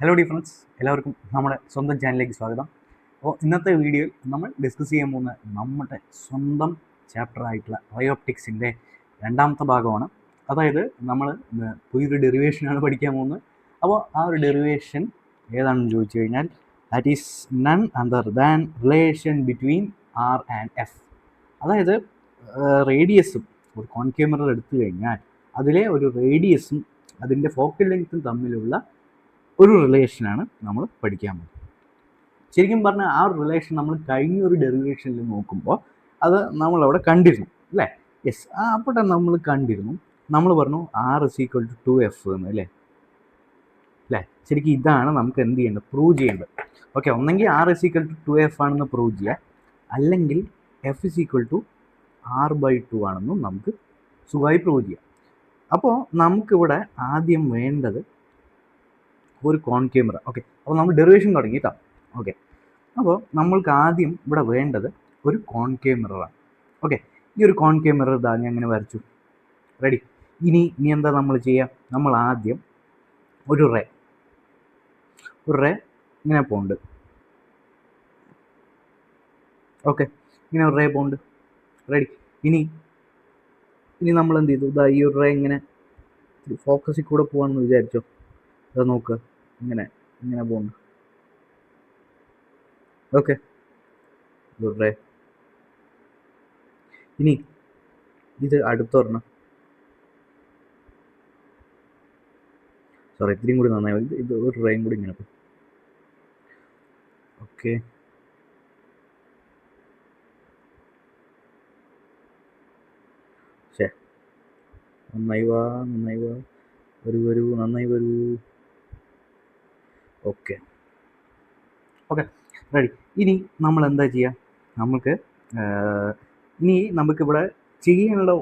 Hello difference, എല്ലാവർക്കും നമ്മുടെ സ്വന്തം ചാനലിലേക്ക് സ്വാഗതം. അപ്പോൾ ഇന്നത്തെ വീഡിയോയിൽ നമ്മൾ ഡിസ്കസ് ചെയ്യാൻ പോകുന്ന നമ്മുടെ സ്വന്തം ചാപ്റ്റർ ആയിട്ടുള്ള ബയോപ്റ്റിക്സിൻ്റെ രണ്ടാമത്തെ ഭാഗമാണ്. അതായത് നമ്മൾ പുതിയൊരു ഡെറിവേഷനാണ് പഠിക്കാൻ പോകുന്നത്. അപ്പോൾ ആ ഒരു ഡെറിവേഷൻ ഏതാണെന്ന് ചോദിച്ചു കഴിഞ്ഞാൽ that is none other than relation between R and F. അതായത് റേഡിയസും ഒരു കോൺകേവ് മിറർ എടുത്തു കഴിഞ്ഞാൽ അതിലെ ഒരു റേഡിയസും അതിൻ്റെ ഫോക്കൽ ലെങ്ത്തും തമ്മിലുള്ള ഒരു റിലേഷനാണ് നമ്മൾ പഠിക്കാൻ പോകുന്നത്. ശരിക്കും പറഞ്ഞാൽ ആ ഒരു റിലേഷൻ നമ്മൾ കഴിഞ്ഞൊരു ഡെറിവേഷനിൽ നോക്കുമ്പോൾ അത് നമ്മളവിടെ കണ്ടിരുന്നു അല്ലേ? യെസ്, അപ്പോൾ നമ്മൾ കണ്ടിരുന്നു. നമ്മൾ പറഞ്ഞു R is equal to 2f എന്ന് അല്ലേ? ശരിക്കും ഇതാണ് നമുക്ക് എന്ത് ചെയ്യേണ്ടത്, പ്രൂവ് ചെയ്യേണ്ടത്. ഓക്കെ, ഒന്നെങ്കിൽ R is equal to 2f ആണെന്ന് പ്രൂവ് ചെയ്യുക, അല്ലെങ്കിൽ F is equal to r/2 ആണെന്നും നമുക്ക് സുഖമായി പ്രൂവ് ചെയ്യാം. അപ്പോൾ നമുക്കിവിടെ ആദ്യം വേണ്ടത് ഒരു കോൺകേവ് മിറർ. ഓക്കെ, അപ്പോൾ നമ്മൾ ഡെറിവേഷൻ തുടങ്ങി കേട്ടോ. ഓക്കെ, അപ്പോൾ നമ്മൾക്ക് ആദ്യം ഇവിടെ വേണ്ടത് ഒരു കോൺകേവ് മിററാണ്. ഓക്കെ, ഈ ഒരു കോൺകേവ് മിറർ ഇതാ ഞാൻ അങ്ങനെ വരച്ചു. റെഡി? ഇനി എന്താ നമ്മൾ ചെയ്യുക? നമ്മൾ ആദ്യം ഒരു റേ ഇങ്ങനെ പോകുന്നുണ്ട്. ഓക്കെ, ഇങ്ങനെ ഒരു റേ പോകുന്നുണ്ട്. റെഡി? ഇനി നമ്മൾ എന്ത് ചെയ്തു? ഇതാ ഈ ഒരു റേ ഇങ്ങനെ ഫോക്കസിൽ കൂടെ പോകാമെന്ന് വിചാരിച്ചോ. അത് നോക്കുക, ഇങ്ങനെ പോകുന്നു. Okay, ray. ഇനി ഇത് അടുത്തൊരെണ്ണം, സോറി ഇത്രയും കൂടി നന്നായി. ഇത് ഒരു റേയും കൂടി ഇങ്ങനെ പോകും. ഓക്കെ, നന്നായി വാ, വരൂ, നന്നായി വരൂ. Okay, ready. ഇനി നമ്മൾ എന്താ ചെയ്യുക? നമുക്കിവിടെ ചെയ്യാനുള്ള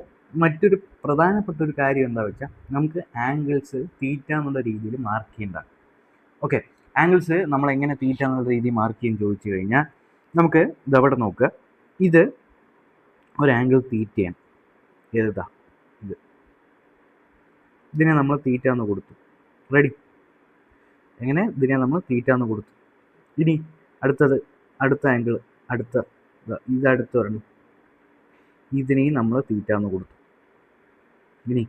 മറ്റൊരു പ്രധാനപ്പെട്ട ഒരു കാര്യം എന്താ വെച്ചാൽ, നമുക്ക് ആംഗിൾസ് തീറ്റ എന്നുള്ള രീതിയിൽ മാർക്ക് ചെയ്യേണ്ടതാണ്. ഓക്കെ, ആംഗിൾസ് നമ്മൾ എങ്ങനെ തീറ്റ എന്നുള്ള രീതിയിൽ മാർക്ക് ചെയ്യാൻ ചോദിച്ചു കഴിഞ്ഞാൽ, നമുക്ക് ഇതവിടെ നോക്കുക. ഇത് ഒരു ആംഗിൾ തീറ്റയാണ്. ഏതാ? ഇതിനെ നമ്മൾ തീറ്റ എന്ന് കൊടുത്തു. റെഡി? എങ്ങനെ? ഇതിനെ നമ്മൾ തീറ്റ എന്ന് കൊടുത്തു. ഇനി അടുത്ത ആംഗിൾ, ഇതടുത്ത് വരണം. ഇതിനെയും നമ്മൾ തീറ്റ എന്ന് കൊടുത്തു. ഇനി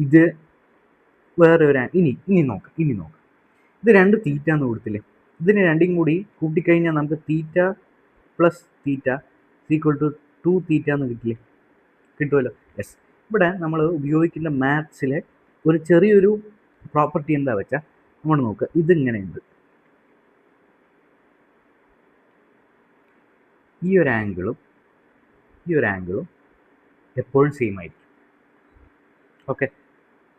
ഇത് വേറെ ഒരു ഇനി നോക്കാം. ഇത് രണ്ട് തീറ്റ എന്ന് കൊടുത്തില്ലേ? ഇതിനെ രണ്ടും കൂടി കൂട്ടിക്കഴിഞ്ഞാൽ നമുക്ക് theta plus theta equal to 2 theta എന്ന് കിട്ടുമല്ലോ. യെസ്, ഇവിടെ നമ്മൾ ഉപയോഗിക്കുന്ന മാത്സിലെ ഒരു ചെറിയൊരു പ്രോപ്പർട്ടി എന്താ വെച്ചാൽ, നമ്മൾ നോക്കുക, ഇതിങ്ങനെയുണ്ട്. ഈ ഒരു ആംഗിളും എപ്പോഴും സെയിം ആയിരിക്കും. ഓക്കെ,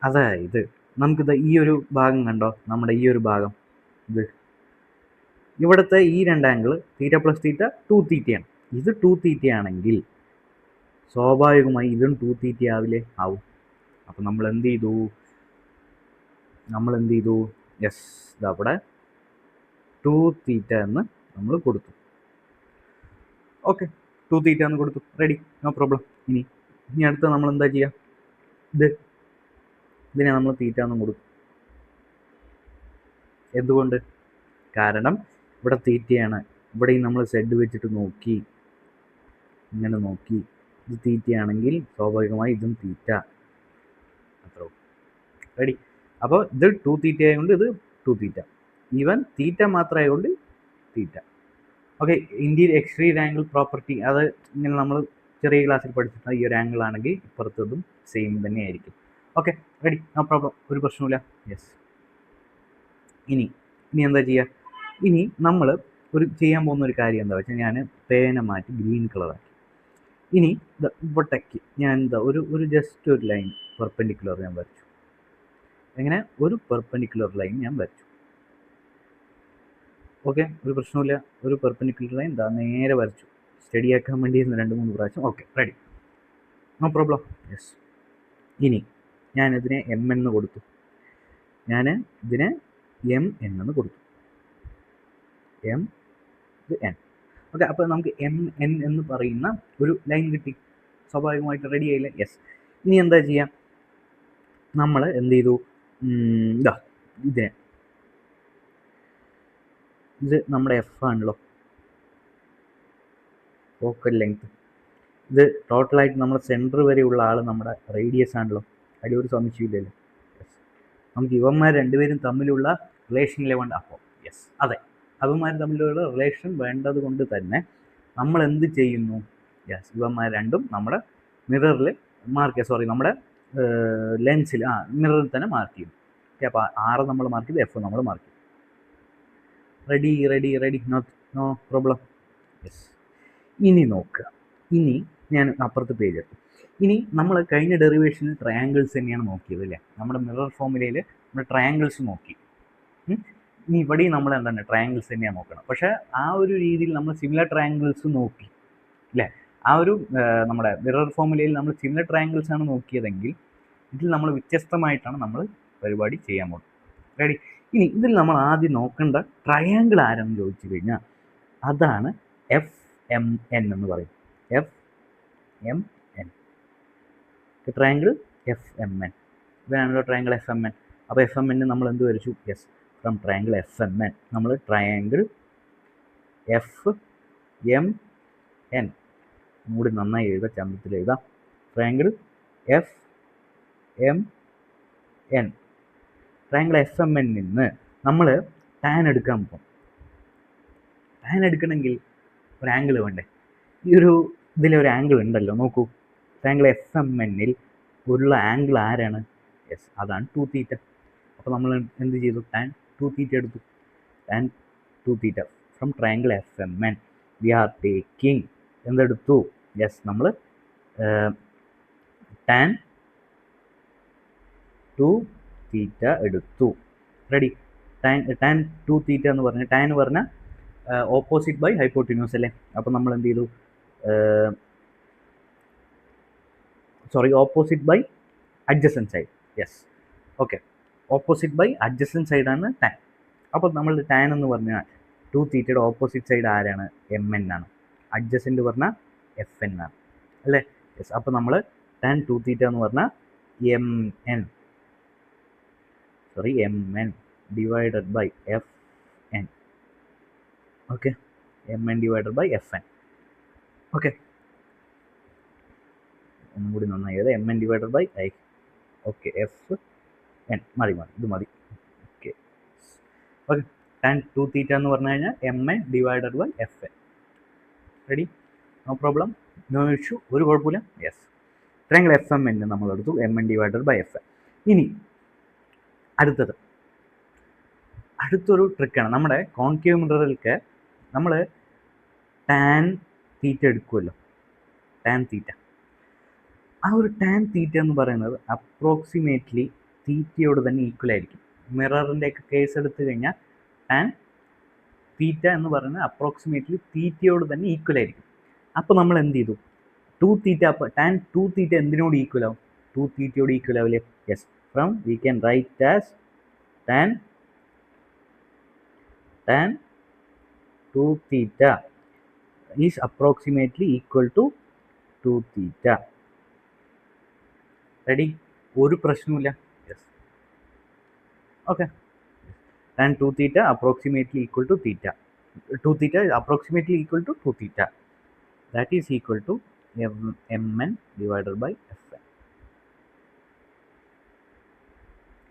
അതായത് നമുക്കിത് ഈ ഒരു ഭാഗം കണ്ടോ, നമ്മുടെ ഈ ഒരു ഭാഗം, ഇവിടുത്തെ ഈ രണ്ട് ആംഗിൾ തീറ്റ പ്ലസ് തീറ്റ 2 തീറ്റയാണ്. ഇത് 2 തീറ്റയാണെങ്കിൽ സ്വാഭാവികമായി ഇതും 2 തീറ്റ ആവില്ലേ? ആവും. അപ്പം നമ്മൾ എന്ത് ചെയ്തു? യെസ്, ഇതവിടെ 2 തീറ്റ എന്ന് നമ്മൾ കൊടുത്തു. ഓക്കെ, 2 തീറ്റ എന്ന് കൊടുത്തു. റെഡി? No problem. ഇനി അടുത്ത നമ്മൾ എന്താ ചെയ്യുക? ഇതിനെ നമ്മൾ തീറ്റ എന്ന് കൊടുക്കും. എന്തുകൊണ്ട്? കാരണം ഇവിടെ തീറ്റയാണ്. ഇവിടെയും നമ്മൾ സെഡ് വെച്ചിട്ട് നോക്കി, ഇങ്ങനെ നോക്കി. ഇത് തീറ്റയാണെങ്കിൽ സ്വാഭാവികമായി ഇതും തീറ്റ. അത്രേ. റെഡി? അപ്പോൾ ഇത് 2 തീറ്റ ആയതുകൊണ്ട് ഇത് 2 തീറ്റ. ഈവൻ തീറ്റ മാത്രമായതുകൊണ്ട് theta. Okay, interior exterior angle property, അത് ഇങ്ങനെ നമ്മൾ ചെറിയ ക്ലാസ്സിൽ പഠിച്ചിട്ടുള്ള ഈ ഒരു ആംഗിൾ ആണെങ്കിൽ ഇപ്പുറത്തതും സെയിം തന്നെ ആയിരിക്കും. Okay, ready? നോ പ്രോബ്ലം, ഒരു പ്രശ്നമില്ല. യെസ്, ഇനി എന്താ ചെയ്യുക? ഇനി നമ്മൾ ചെയ്യാൻ പോകുന്ന ഒരു കാര്യം എന്താ വെച്ചാൽ, ഞാൻ പേന മാറ്റി ഗ്രീൻ കളറാക്കി. ഇനി ഇവിടേക്ക് ഞാൻ ഒരു ജസ്റ്റ് ഒരു ലൈൻ പെർപെൻഡിക്കുലർ ഞാൻ വരച്ചു. എങ്ങനെ? ഒരു പെർപെൻഡിക്കുലർ ലൈൻ ഞാൻ വരച്ചു. ഓക്കെ, ഒരു പ്രശ്നമില്ല. ഒരു പെർപെൻഡിക്കുലർ ലൈൻ നേരെ വരച്ചു. സ്റ്റഡിയാക്കാൻ വേണ്ടി 2-3 പ്രാവശ്യം. Okay, ready? No problem. Yes, ഇനി ഞാൻ ഇതിനെ എം എന്ന് കൊടുത്തു. ഞാൻ ഇതിനെ എം എന്ന് കൊടുത്തു. എം, ഇത് എൻ. ഓക്കെ, അപ്പോൾ നമുക്ക് എം എൻ എന്ന് പറയുന്ന ഒരു ലൈൻ കിട്ടി. സ്വാഭാവികമായിട്ട് റെഡി ആയില്ലേ? യെസ്. ഇനി എന്താ ചെയ്യാം? നമ്മൾ എന്ത് ചെയ്തു? ഇതിനെ ഇത് നമ്മുടെ എഫ് ആണല്ലോ, ഫോക്കൽ ലെങ്ത്. ഇത് ടോട്ടലായിട്ട് നമ്മുടെ സെൻറ്റർ വരെയുള്ള ആൾ നമ്മുടെ റേഡിയസ് ആണല്ലോ. അതിൽ ഒരു സംശയമില്ലല്ലോ. നമുക്ക് ഇവന്മാർ രണ്ടുപേരും തമ്മിലുള്ള റിലേഷനിലെ വേണ്ട. അപ്പോൾ യെസ്, അതെ, അവന്മാർ തമ്മിലുള്ള റിലേഷൻ വേണ്ടത് കൊണ്ട് തന്നെ നമ്മൾ എന്ത് ചെയ്യുന്നു? യെസ്, ഇവന്മാർ രണ്ടും നമ്മുടെ മിററിൽ നമ്മുടെ ലെൻസിൽ മിററിൽ തന്നെ മാർക്ക് ചെയ്യും. ഓക്കെ, അപ്പോൾ ആറ് നമ്മൾ മാർക്ക് ചെയ്ത്, എഫ് നമ്മൾ മാർക്ക് ചെയ്യും. Ready, no problem. യെസ്, ഇനി നോക്കുക. ഇനി ഞാൻ അപ്പുറത്ത് പേജ് എടുത്തു. ഇനി നമ്മൾ കഴിഞ്ഞ ഡെറിവേഷനിൽ ട്രയാങ്കിൾസ് തന്നെയാണ് നോക്കിയത് അല്ലേ? നമ്മുടെ മിറർ ഫോർമുലയിൽ നമ്മൾ ട്രയാങ്കിൾസ് നോക്കി. ഇനി ഇവിടെയും നമ്മൾ എന്താണ് ട്രയാങ്കിൾസ് തന്നെയാണ് നോക്കണം. പക്ഷേ ആ ഒരു രീതിയിൽ നമ്മൾ സിമിലർ ട്രയാങ്കിൾസ് നോക്കി അല്ലേ? ആ ഒരു നമ്മുടെ മിറർ ഫോർമുലയിൽ നമ്മൾ സിമിലർ ട്രയാങ്കിൾസ് ആണ് നോക്കിയതെങ്കിൽ ഇതിൽ നമ്മൾ വ്യത്യസ്തമായിട്ടാണ് നമ്മൾ പരിപാടി ചെയ്യാൻ പോകുന്നത്. റെഡി? ഇനി ഇതിൽ നമ്മൾ ആദ്യം നോക്കേണ്ട ട്രയാങ്കിൾ ആരെന്ന് ചോദിച്ചു കഴിഞ്ഞാൽ അതാണ് FMN എന്ന് പറയും. FMN, triangle FMN. ഇതാണല്ലോ ട്രയാങ്കിൾ FMN. അപ്പോൾ FMN നമ്മൾ എന്ത് വരച്ചു? യെസ്, ഫ്രം ട്രയാങ്കിൾ FMN നമ്മൾ ട്രയാങ്കിൾ FMN കൂടി നന്നായി എഴുതാം, ചന്ദ്രത്തിൽ എഴുതാം. ട്രയാങ്കിൾ FMN, ട്രയാങ്കിൾ FMN നിന്ന് നമ്മൾ ടാൻ എടുക്കാൻ പോകും. ടാൻ എടുക്കണമെങ്കിൽ ഒരു ആംഗിൾ വേണ്ടേ? ഈ ഒരു ഇതിലൊരു ആംഗിൾ ഉണ്ടല്ലോ, നോക്കൂ. ട്രയാങ്കിൾ FMNൽ ഉള്ള ആംഗിൾ ആരാണ്? യെസ്, അതാണ് 2θ. അപ്പോൾ നമ്മൾ എന്ത് ചെയ്തു? ടാൻ 2θ എടുത്തു. Tan 2θ from triangle FMN we are taking എന്തെടുത്തു? യെസ്, നമ്മൾ ടാൻ 2θ എടുത്തു. റെഡി? ടാൻ 2θ എന്ന് പറഞ്ഞാൽ ടാൻ എന്ന് പറഞ്ഞാൽ ഓപ്പോസിറ്റ് ബൈ ഹൈപ്പോട്ടിന്യൂസ് അല്ലേ? അപ്പോൾ നമ്മൾ എന്ത് ചെയ്തു? Opposite by adjacent side. Yes, okay, opposite by adjacent സൈഡാണ് ടാൻ. അപ്പോൾ നമ്മൾ ടാൻ എന്ന് പറഞ്ഞാൽ 2θയുടെ ഓപ്പോസിറ്റ് സൈഡ് ആരാണ്? MN ആണ്. അഡ്ജസൻറ്റ് പറഞ്ഞാൽ FN ആണ് അല്ലേ? യെസ്, അപ്പോൾ നമ്മൾ ടാൻ 2θ എന്ന് പറഞ്ഞാൽ MN divided by FN. Okay, MN divided by FN. Okay, ഒന്നും കൂടി നന്നായി എഴുതാം. MN divided by okay FN മതി, ഇത് മതി. ഓക്കെ, ടാൻ 2θ എന്ന് പറഞ്ഞു കഴിഞ്ഞാൽ MN divided by FN. Ready? No problem, no issue, ഒരു കുഴപ്പമില്ല. യെസ്, ട്രയാങ്കിൾ FMN നമ്മൾ എടുത്തു, MN ഡിവൈഡഡ് ബൈ FN. ഇനി അടുത്തൊരു ട്രിക്കാണ്. നമ്മുടെ കോൺകേവ് മിററിലേക്ക് നമ്മൾ ടാൻ തീറ്റ എടുക്കുമല്ലോ, ടാൻ തീറ്റ. ആ ഒരു ടാൻ തീറ്റ എന്ന് പറയുന്നത് അപ്രോക്സിമേറ്റ്ലി തീറ്റയോട് തന്നെ ഈക്വൽ ആയിരിക്കും. മിററിൻ്റെ ഒക്കെ കേസ് എടുത്തു കഴിഞ്ഞാൽ ടാൻ തീറ്റ എന്ന് പറയുന്നത് അപ്രോക്സിമേറ്റ്ലി തീറ്റയോട് തന്നെ ഈക്വൽ ആയിരിക്കും. അപ്പോൾ നമ്മൾ എന്ത് ചെയ്തു? 2θ, അപ്പോൾ ടാൻ 2θ എന്തിനോട് ഈക്വൽ ആവും? 2θയോട് ഈക്വൽ ആവില്ലേ? Yes, from we can write as tan 2θ is approximately equal to 2θ. Ready? ഒരു പ്രശ്നവുമില്ല. Yes, okay, tan 2θ approximately equal to theta. 2θ approximately equal to 2θ. That is equal to MN divided by FN.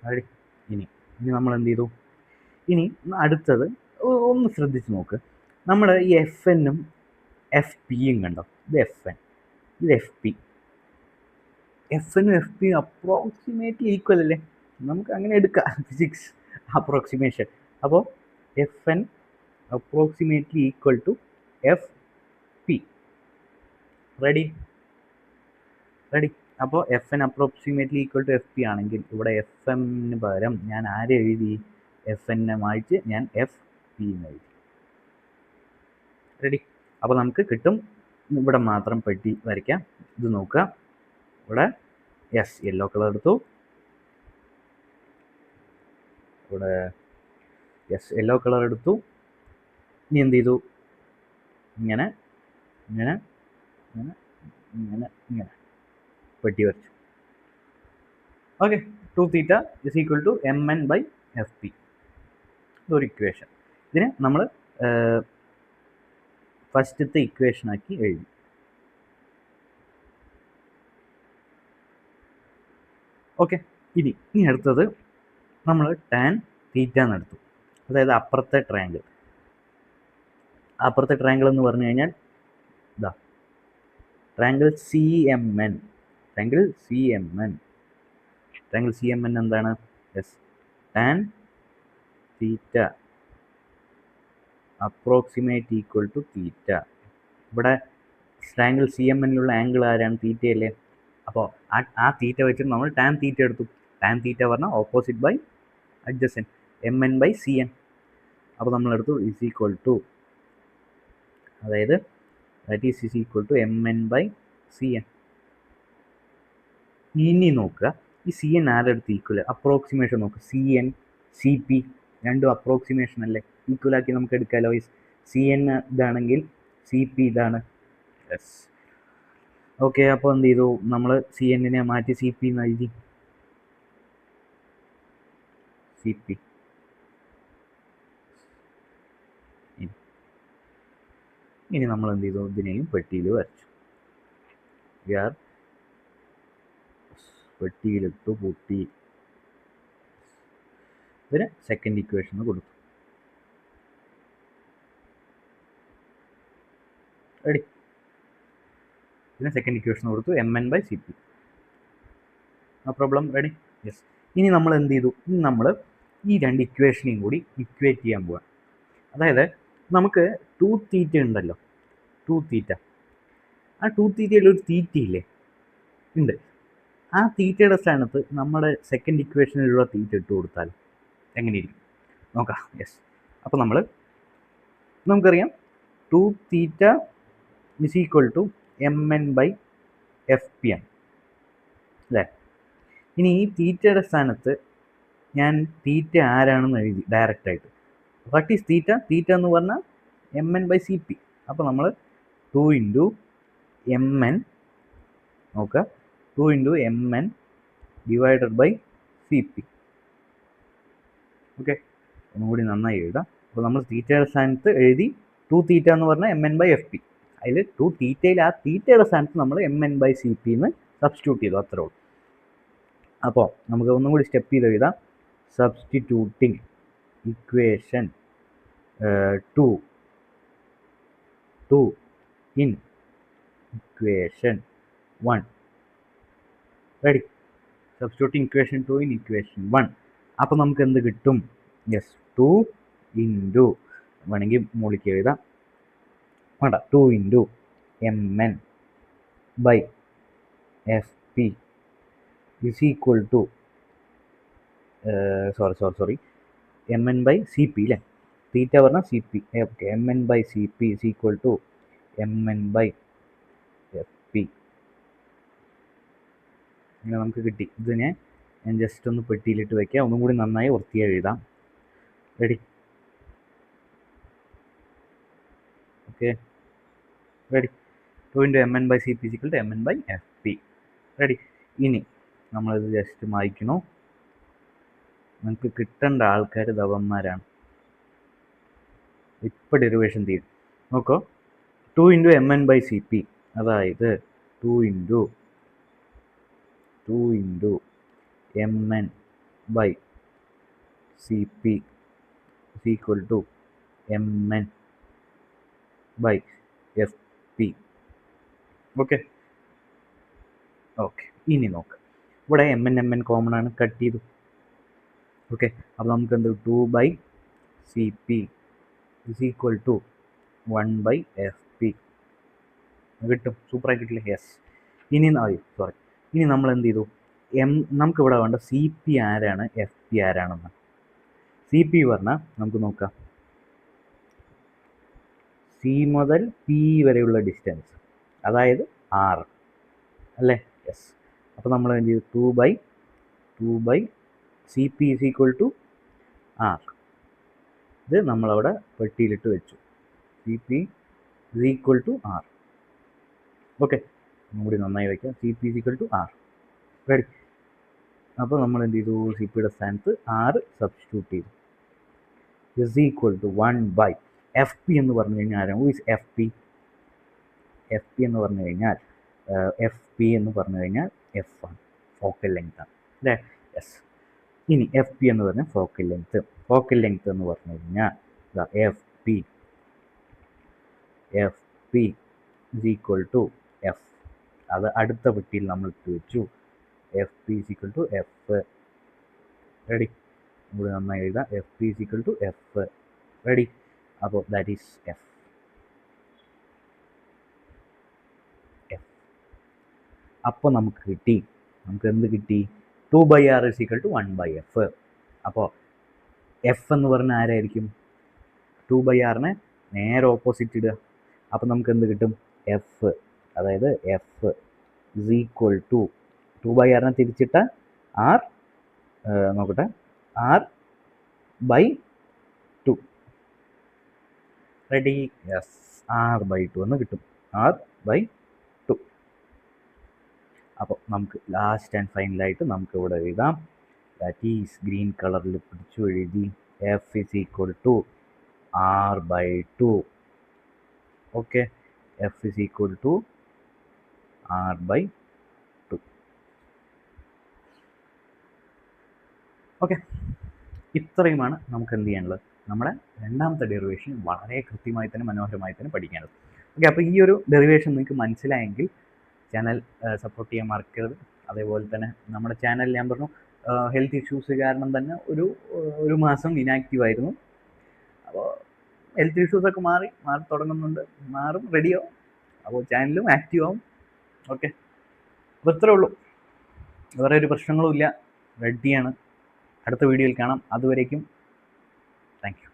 Ready? ഇനി നമ്മൾ എന്ത് ചെയ്തു? ഇനി അടുത്തത് ഒന്ന് ശ്രദ്ധിച്ച് നോക്ക്. നമ്മൾ ഈ FN-ഉം FPയും കണ്ടോ? ഇത് FN, ഇത് FP. FN-ഉം FPയും അപ്രോക്സിമേറ്റ്ലി ഈക്വൽ അല്ലേ? നമുക്ക് അങ്ങനെ എടുക്കാം, ഫിസിക്സ് അപ്രോക്സിമേഷൻ. അപ്പോൾ FN approximately equal to FP. Ready? അപ്പോൾ FN approximately equal to FP ആണെങ്കിൽ ഇവിടെ FM-ന് പകരം ഞാൻ ആരെ എഴുതി? FN-നെ മാറ്റി ഞാൻ FP എന്ന് എഴുതി. റെഡി? അപ്പോൾ നമുക്ക് കിട്ടും. ഇവിടെ മാത്രം പെട്ടി വരയ്ക്കാം. ഇത് നോക്കുക, ഇവിടെ യെസ് യെല്ലോ കളർ എടുത്തു. ഇവിടെ യെസ് യെല്ലോ കളർ എടുത്തു. ഇനി എന്ത് ചെയ്തു? ഇങ്ങനെ പെട്ടി വരച്ചു. Okay, 2θ is equal to MN by FP. ഇതൊരു ഇക്വേഷൻ. ഇതിനെ നമ്മൾ ഫസ്റ്റത്തെ ഇക്വേഷനാക്കി എഴുതി. ഓക്കെ, ഇനി അടുത്തത് നമ്മൾ ടാൻ തീറ്റ എന്നെടുത്തു. അതായത് അപ്പുറത്തെ ട്രയാങ്കിൾ എന്ന് പറഞ്ഞു കഴിഞ്ഞാൽ ഇതാ ട്രയാങ്കിൾ സി എം എൻ. എന്താണ്? Yes, tan theta approximate equal to theta. ഇവിടെ ട്രയാങ്കിൾ സി എം എന്നിലുള്ള ആംഗിൾ ആരാണ്? തീറ്റയല്ലേ. അപ്പോൾ ആ തീറ്റ വെച്ചിട്ട് നമ്മൾ ടാൻ തീറ്റ എടുത്തു. ടാൻ തീറ്റ പറഞ്ഞാൽ opposite by adjacent, M N by C N. അപ്പോൾ നമ്മളെടുത്തു ഇസ് ഈക്വൽ ടു, അതായത് that is equal to M N by C N. ഇനി നോക്കുക, ഈ സി എൻ ആരെടുത്ത് ഈക്വൽ? അപ്രോക്സിമേഷൻ നോക്കുക. സി എൻ സി പി രണ്ടും അപ്രോക്സിമേഷൻ അല്ലേ, ഈക്വലാക്കി നമുക്ക് എടുക്കാമല്ലോ. സി എൻ ഇതാണെങ്കിൽ സി പി ഇതാണ്. Yes, okay. അപ്പോൾ എന്ത് ചെയ്തു? നമ്മൾ സി എന്നിനെ മാറ്റി സി പി എന്ന് എഴുതി. സി പി ഇനി നമ്മൾ എന്ത് ചെയ്തു? ഇതിനെയും പെട്ടിയിൽ വരച്ചു. പെട്ടിയിലിട്ടു, പൊട്ടി. ഇതിന് സെക്കൻഡ് ഇക്വേഷൻ കൊടുത്തു. റെഡി? ഇതിന് സെക്കൻഡ് ഇക്വേഷൻ കൊടുത്തു, M N by C P. No problem. Ready? Yes. ഇനി നമ്മൾ എന്ത് ചെയ്തു? ഇനി നമ്മൾ ഈ രണ്ട് ഇക്വേഷനെയും കൂടി ഇക്വേറ്റ് ചെയ്യാൻ പോവാം. അതായത് നമുക്ക് 2θ ഉണ്ടല്ലോ, 2θ. ആ 2θയിൽ ഒരു തീറ്റയില്ലേ? ഉണ്ട്. ആ തീറ്റയുടെ സ്ഥാനത്ത് നമ്മുടെ സെക്കൻഡ് ഇക്വേഷനിലുള്ള തീറ്റ ഇട്ട് കൊടുത്താൽ എങ്ങനെയിരിക്കും നോക്കാം. യെസ്. അപ്പോൾ നമുക്കറിയാം 2θ is equal to M N by F P ആണ് അല്ലേ. ഇനി ഈ തീറ്റയുടെ സ്ഥാനത്ത് ഞാൻ തീറ്റ ആരാണെന്ന് എഴുതി ഡയറക്റ്റായിട്ട്. What is theta? തീറ്റ എന്ന് പറഞ്ഞാൽ M N by C P. അപ്പോൾ നമ്മൾ 2 ഇൻറ്റു എം എൻ, നോക്കുക, 2 into M N divided by C P. Okay, ഒന്നുകൂടി നന്നായി എഴുതാം. അപ്പോൾ നമ്മൾ തീറ്റയുടെ സ്ഥാനത്ത് എഴുതി 2θ എന്ന് പറഞ്ഞാൽ M N by F P. അതിൽ 2θയിൽ ആ തീറ്റയുടെ സ്ഥാനത്ത് നമ്മൾ M N by C P എന്ന് സബ്സ്റ്റിറ്റ്യൂട്ട് ചെയ്തു, അത്രേ ഉള്ളൂ. അപ്പോൾ നമുക്ക് ഒന്നും കൂടി സ്റ്റെപ്പ് ചെയ്ത് എഴുതാം. Substituting equation 2 in equation 1. Ready? Substituting equation 2 in equation 1. അപ്പോൾ നമുക്ക് എന്ത് കിട്ടും? യെസ്, 2 ഇൻറ്റു, വേണമെങ്കിൽ മുകളിലേക്ക് എഴുതാം, വേണ്ട, 2 into M N by F P is equal to sorry M N by C P അല്ലേ. തീറ്റ പറഞ്ഞാൽ C P. Okay, M N by C P is equal to M N by F P. ഇങ്ങനെ നമുക്ക് കിട്ടി. ഇതിനെ ഞാൻ just ഒന്ന് പെട്ടിയിലിട്ട് വയ്ക്കാം, ഒന്നും കൂടി നന്നായി വൃത്തിയായി എഴുതാം. Ready? Okay, ready? 2 into M N by C P is equal to M N by F P. Ready? ഇനി നമ്മളിത് ജസ്റ്റ് മായ്ക്കണു. നമുക്ക് കിട്ടേണ്ട ആൾക്കാർ ധവന്മാരാണ്. ഇപ്പോൾ ഡെറിവേഷൻ തീരും. നോക്കൂ, 2 into M N by C P, അതായത് 2 into M N by C P is equal to M N by F P. Okay, ഇനി നോക്കാം. ഇവിടെ എം എൻ കോമൺ ആണ്, കട്ട് ചെയ്തു. ഓക്കെ, അപ്പോൾ നമുക്ക് എന്ത്? 2 by C P is equal to 1 by F P കിട്ടും. സൂപ്പറായി കിട്ടില്ലേ? യെസ്. ഇനി നമ്മൾ എന്ത് ചെയ്തു? നമുക്കിവിടെ വേണ്ട സി പി ആരാണ്, എഫ് പി ആരാണെന്ന്. സി പി പറഞ്ഞാൽ നമുക്ക് നോക്കാം, സി മുതൽ പി വരെയുള്ള ഡിസ്റ്റൻസ്, അതായത് 6 അല്ലേ. യെസ്. അപ്പോൾ നമ്മൾ എന്ത് ചെയ്തു? 2 by C P is equal to R. ഇത് നമ്മളവിടെ പെട്ടിയിലിട്ട് വെച്ചു. C P is equal to R. Okay, ഒന്നുകൂടി നന്നായി വയ്ക്കാം. C P is equal to R. Ready? അപ്പോൾ നമ്മൾ എന്ത് ചെയ്തു? സി പിയുടെ സ്ഥാനത്ത് 6 സബ്സ്റ്റിറ്റ്യൂട്ട് ചെയ്തു. Is equal to 1 by, F P എന്ന് പറഞ്ഞു കഴിഞ്ഞാൽ ആരാണ്? Who is F P? F P എന്ന് പറഞ്ഞു കഴിഞ്ഞാൽ എഫ് ആണ്, ഫോക്കൽ ലെങ്ത് ആണ് അല്ലേ? യെസ്. ഇനി എഫ് പി എന്ന് പറഞ്ഞാൽ ഫോക്കൽ ലെങ്ത് എന്ന് പറഞ്ഞു കഴിഞ്ഞാൽ F P is equal to F. അത് അടുത്ത പെട്ടിയിൽ നമ്മൾ ഇട്ട് വെച്ചു. F P is equal to F. Ready? ഇവിടെ നന്നായി എഴുതാം. F P is equal to F. Ready? അപ്പോൾ ദാറ്റ് ഈസ് എഫ്. അപ്പോൾ നമുക്ക് എന്ത് കിട്ടി? 2/r is equal to 1/f. അപ്പോൾ എഫ് എന്ന് പറഞ്ഞാൽ ആരായിരിക്കും? 2/r നേരെ ഓപ്പോസിറ്റ് ഇടുക. അപ്പോൾ നമുക്ക് എന്ത് കിട്ടും? എഫ്, അതായത് F is equal to 2/r തിരിച്ചിട്ട ആർ, നോക്കട്ടെ, r/2. റെഡി? യെസ്, r/2 എന്ന് കിട്ടും. r/2. അപ്പോൾ നമുക്ക് ലാസ്റ്റ് ആൻഡ് ഫൈനലായിട്ട് നമുക്ക് ഇവിടെ എഴുതാം. ദാറ്റ് ഈസ് ഗ്രീൻ കളറിൽ പിടിച്ചു എഴുതി. F is equal to r/2. Okay, F is equal to r/2. Okay, ഇത്രയുമാണ് നമുക്ക് എന്ത് ചെയ്യാനുള്ളത്. നമ്മുടെ രണ്ടാമത്തെ ഡെറിവേഷൻ വളരെ കൃത്യമായി തന്നെ മനോഹരമായി തന്നെ പഠിക്കേണ്ടത്. ഓക്കെ, അപ്പോൾ ഈ ഒരു ഡെറിവേഷൻ നിങ്ങൾക്ക് മനസ്സിലായെങ്കിൽ ചാനൽ സപ്പോർട്ട് ചെയ്യാൻ മറക്കരുത്. അതേപോലെ തന്നെ നമ്മുടെ ചാനൽ ഞാൻ പറഞ്ഞു ഹെൽത്ത് ഇഷ്യൂസ് കാരണം തന്നെ ഒരു മാസം ഇനാക്റ്റീവ് ആയിരുന്നു. അപ്പോൾ ഹെൽത്ത് ഇഷ്യൂസൊക്കെ മാറി തുടങ്ങുന്നുണ്ട്, മാറും, റെഡിയാവും. അപ്പോൾ ചാനലും ആക്റ്റീവ് ആവും. ഓക്കെ, അപ്പോൾ ഇത്രേ ഉള്ളൂ, വേറെ ഒരു പ്രശ്നങ്ങളും ഇല്ല. റെഡിയാണ്. അടുത്ത വീഡിയോയിൽ കാണാം. അതുവരേക്കും താങ്ക് യു.